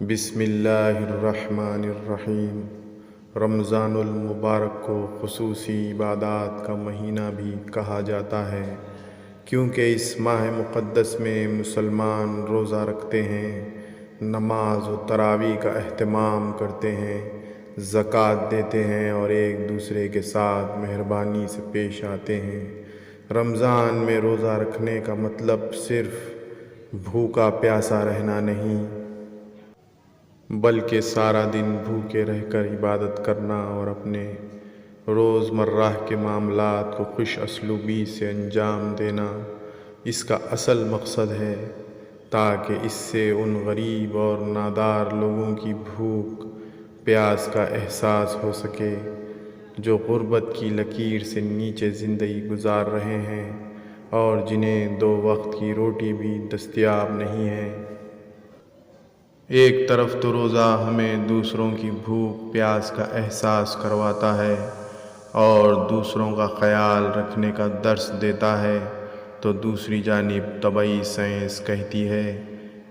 بسم اللہ الرحمن الرحیم۔ رمضان المبارک کو خصوصی عبادات کا مہینہ بھی کہا جاتا ہے، کیونکہ اس ماہ مقدس میں مسلمان روزہ رکھتے ہیں، نماز و تراویح کا اہتمام کرتے ہیں، زکوٰۃ دیتے ہیں اور ایک دوسرے کے ساتھ مہربانی سے پیش آتے ہیں۔ رمضان میں روزہ رکھنے کا مطلب صرف بھوکا پیاسا رہنا نہیں، بلکہ سارا دن بھوکے رہ کر عبادت کرنا اور اپنے روزمرہ کے معاملات کو خوش اسلوبی سے انجام دینا اس کا اصل مقصد ہے، تاکہ اس سے ان غریب اور نادار لوگوں کی بھوک پیاس کا احساس ہو سکے جو غربت کی لکیر سے نیچے زندگی گزار رہے ہیں اور جنہیں 2 وقت کی روٹی بھی دستیاب نہیں ہے۔ ایک طرف تو روزہ ہمیں دوسروں کی بھوک پیاس کا احساس کرواتا ہے اور دوسروں کا خیال رکھنے کا درس دیتا ہے، تو دوسری جانب طبعی سائنس کہتی ہے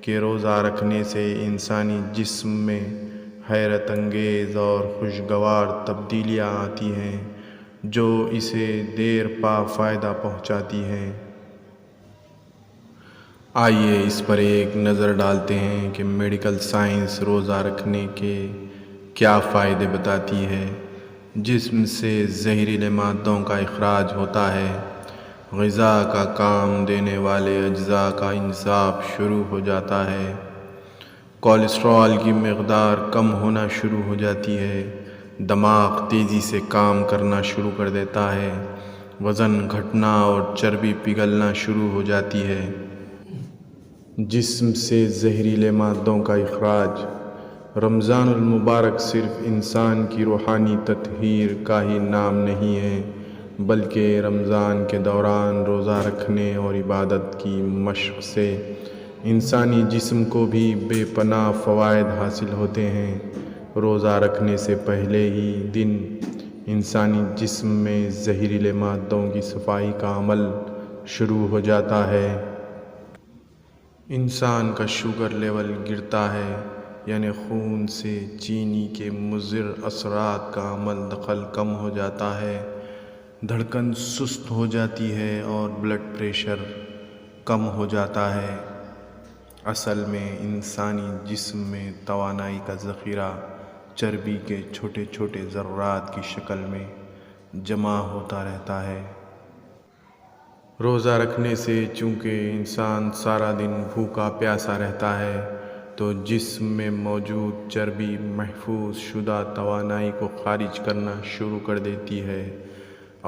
کہ روزہ رکھنے سے انسانی جسم میں حیرت انگیز اور خوشگوار تبدیلیاں آتی ہیں جو اسے دیر پا فائدہ پہنچاتی ہیں۔ آئیے اس پر ایک نظر ڈالتے ہیں کہ میڈیکل سائنس روزہ رکھنے کے کیا فائدے بتاتی ہے۔ جسم سے زہریلے مادوں کا اخراج ہوتا ہے، غذا کا کام دینے والے اجزاء کا انصاف شروع ہو جاتا ہے، کولیسٹرول کی مقدار کم ہونا شروع ہو جاتی ہے، دماغ تیزی سے کام کرنا شروع کر دیتا ہے، وزن گھٹنا اور چربی پگھلنا شروع ہو جاتی ہے۔ جسم سے زہریلے مادوں کا اخراج۔ رمضان المبارک صرف انسان کی روحانی تطہیر کا ہی نام نہیں ہے، بلکہ رمضان کے دوران روزہ رکھنے اور عبادت کی مشق سے انسانی جسم کو بھی بے پناہ فوائد حاصل ہوتے ہیں۔ روزہ رکھنے سے پہلے ہی دن انسانی جسم میں زہریلے مادوں کی صفائی کا عمل شروع ہو جاتا ہے۔ انسان کا شوگر لیول گرتا ہے، یعنی خون سے چینی کے مضر اثرات کا عمل دخل کم ہو جاتا ہے، دھڑکن سست ہو جاتی ہے اور بلڈ پریشر کم ہو جاتا ہے۔ اصل میں انسانی جسم میں توانائی کا ذخیرہ چربی کے چھوٹے چھوٹے ذرات کی شکل میں جمع ہوتا رہتا ہے۔ روزہ رکھنے سے چونکہ انسان سارا دن بھوکا پیاسا رہتا ہے، تو جسم میں موجود چربی محفوظ شدہ توانائی کو خارج کرنا شروع کر دیتی ہے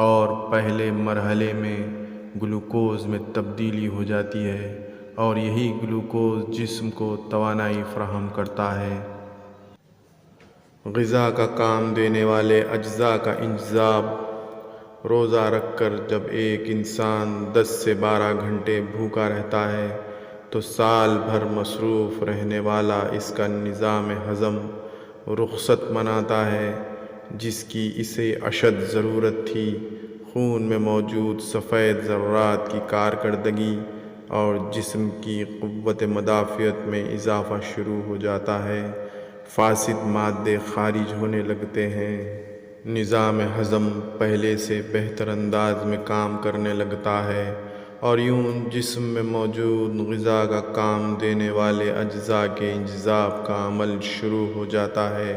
اور پہلے مرحلے میں گلوکوز میں تبدیلی ہو جاتی ہے، اور یہی گلوکوز جسم کو توانائی فراہم کرتا ہے۔ غذا کا کام دینے والے اجزاء کا انتظام۔ روزہ رکھ کر جب ایک انسان 10 سے 12 گھنٹے بھوکا رہتا ہے تو سال بھر مصروف رہنے والا اس کا نظام ہضم رخصت مناتا ہے، جس کی اسے اشد ضرورت تھی۔ خون میں موجود سفید ذرات کی کارکردگی اور جسم کی قوت مدافعت میں اضافہ شروع ہو جاتا ہے، فاسد مادے خارج ہونے لگتے ہیں، نظام ہضم پہلے سے بہتر انداز میں کام کرنے لگتا ہے، اور یوں جسم میں موجود غذا کا کام دینے والے اجزاء کے انتظام کا عمل شروع ہو جاتا ہے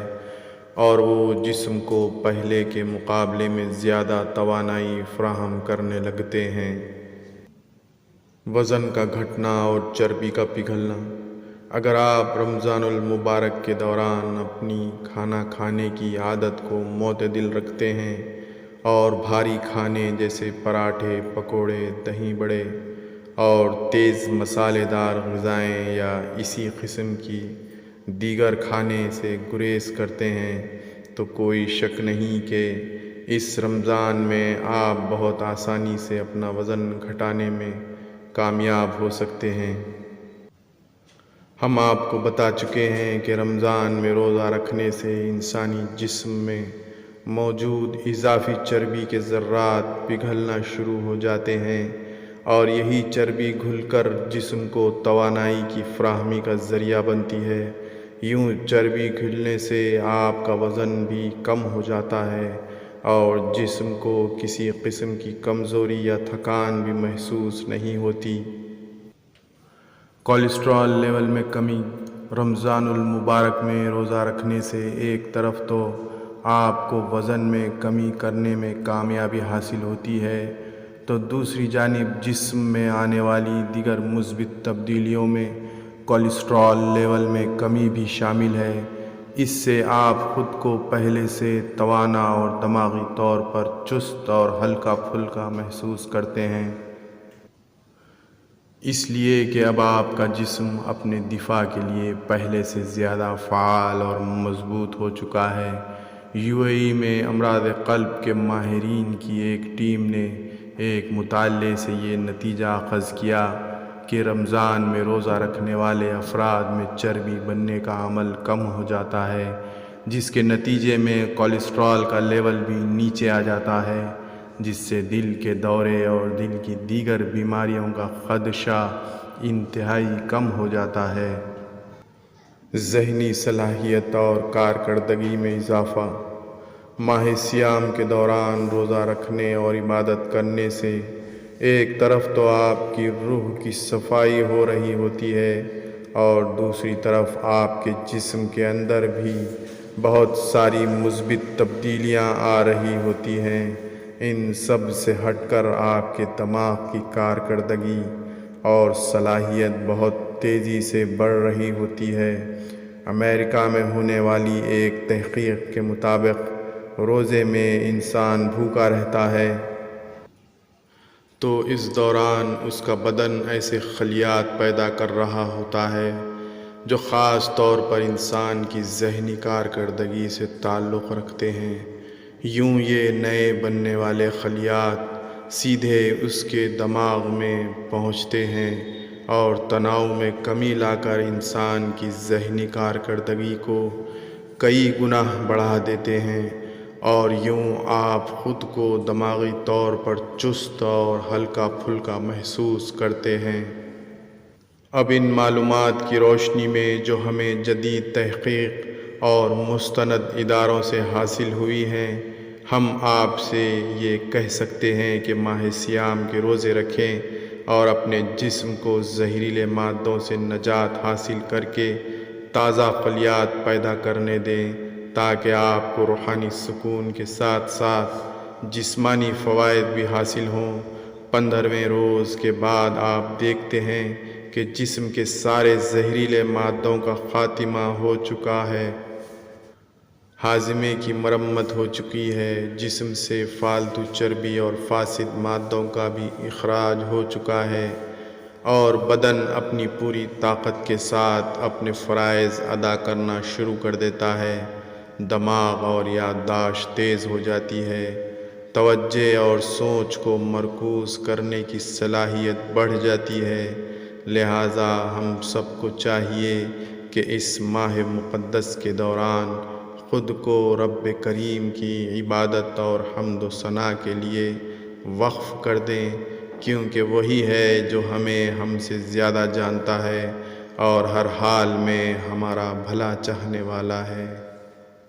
اور وہ جسم کو پہلے کے مقابلے میں زیادہ توانائی فراہم کرنے لگتے ہیں۔ وزن کا گھٹنا اور چربی کا پگھلنا۔ اگر آپ رمضان المبارک کے دوران اپنی کھانا کھانے کی عادت کو معتدل رکھتے ہیں اور بھاری کھانے جیسے پراٹھے، پکوڑے، دہی بڑے اور تیز مسالے دار غذائیں یا اسی قسم کی دیگر کھانے سے گریز کرتے ہیں، تو کوئی شک نہیں کہ اس رمضان میں آپ بہت آسانی سے اپنا وزن گھٹانے میں کامیاب ہو سکتے ہیں۔ ہم آپ کو بتا چکے ہیں کہ رمضان میں روزہ رکھنے سے انسانی جسم میں موجود اضافی چربی کے ذرات پگھلنا شروع ہو جاتے ہیں، اور یہی چربی گھل کر جسم کو توانائی کی فراہمی کا ذریعہ بنتی ہے۔ یوں چربی کھلنے سے آپ کا وزن بھی کم ہو جاتا ہے اور جسم کو کسی قسم کی کمزوری یا تھکان بھی محسوس نہیں ہوتی۔ کولیسٹرول لیول میں کمی۔ رمضان المبارک میں روزہ رکھنے سے ایک طرف تو آپ کو وزن میں کمی کرنے میں کامیابی حاصل ہوتی ہے، تو دوسری جانب جسم میں آنے والی دیگر مثبت تبدیلیوں میں کولیسٹرول لیول میں کمی بھی شامل ہے۔ اس سے آپ خود کو پہلے سے توانا اور دماغی طور پر چست اور ہلکا پھلکا محسوس کرتے ہیں، اس لیے کہ اب آپ کا جسم اپنے دفاع کے لیے پہلے سے زیادہ فعال اور مضبوط ہو چکا ہے۔ UAE میں امراض قلب کے ماہرین کی ایک ٹیم نے ایک مطالعے سے یہ نتیجہ اخذ کیا کہ رمضان میں روزہ رکھنے والے افراد میں چربی بننے کا عمل کم ہو جاتا ہے، جس کے نتیجے میں کولیسٹرول کا لیول بھی نیچے آ جاتا ہے، جس سے دل کے دورے اور دل کی دیگر بیماریوں کا خدشہ انتہائی کم ہو جاتا ہے۔ ذہنی صلاحیت اور کارکردگی میں اضافہ۔ ماہ سیام کے دوران روزہ رکھنے اور عبادت کرنے سے ایک طرف تو آپ کی روح کی صفائی ہو رہی ہوتی ہے اور دوسری طرف آپ کے جسم کے اندر بھی بہت ساری مثبت تبدیلیاں آ رہی ہوتی ہیں۔ ان سب سے ہٹ کر آپ کے دماغ کی کارکردگی اور صلاحیت بہت تیزی سے بڑھ رہی ہوتی ہے۔ امریکہ میں ہونے والی ایک تحقیق کے مطابق روزے میں انسان بھوکا رہتا ہے تو اس دوران اس کا بدن ایسے خلیات پیدا کر رہا ہوتا ہے جو خاص طور پر انسان کی ذہنی کارکردگی سے تعلق رکھتے ہیں۔ یوں یہ نئے بننے والے خلیات سیدھے اس کے دماغ میں پہنچتے ہیں اور تناؤ میں کمی لا کر انسان کی ذہنی کارکردگی کو کئی گنا بڑھا دیتے ہیں، اور یوں آپ خود کو دماغی طور پر چست اور ہلکا پھلکا محسوس کرتے ہیں۔ اب ان معلومات کی روشنی میں جو ہمیں جدید تحقیق اور مستند اداروں سے حاصل ہوئی ہیں، ہم آپ سے یہ کہہ سکتے ہیں کہ ماہ سیام کے روزے رکھیں اور اپنے جسم کو زہریلے مادوں سے نجات حاصل کر کے تازہ خلیات پیدا کرنے دیں، تاکہ آپ کو روحانی سکون کے ساتھ ساتھ جسمانی فوائد بھی حاصل ہوں۔ 15ویں روز کے بعد آپ دیکھتے ہیں کہ جسم کے سارے زہریلے مادوں کا خاتمہ ہو چکا ہے، ہاضمے کی مرمت ہو چکی ہے، جسم سے فالتو چربی اور فاسد مادوں کا بھی اخراج ہو چکا ہے، اور بدن اپنی پوری طاقت کے ساتھ اپنے فرائض ادا کرنا شروع کر دیتا ہے۔ دماغ اور یادداشت تیز ہو جاتی ہے، توجہ اور سوچ کو مرکوز کرنے کی صلاحیت بڑھ جاتی ہے۔ لہٰذا ہم سب کو چاہیے کہ اس ماہ مقدس کے دوران خود کو رب کریم کی عبادت اور حمد و ثنا کے لیے وقف کر دیں، کیونکہ وہی ہے جو ہمیں ہم سے زیادہ جانتا ہے اور ہر حال میں ہمارا بھلا چاہنے والا ہے۔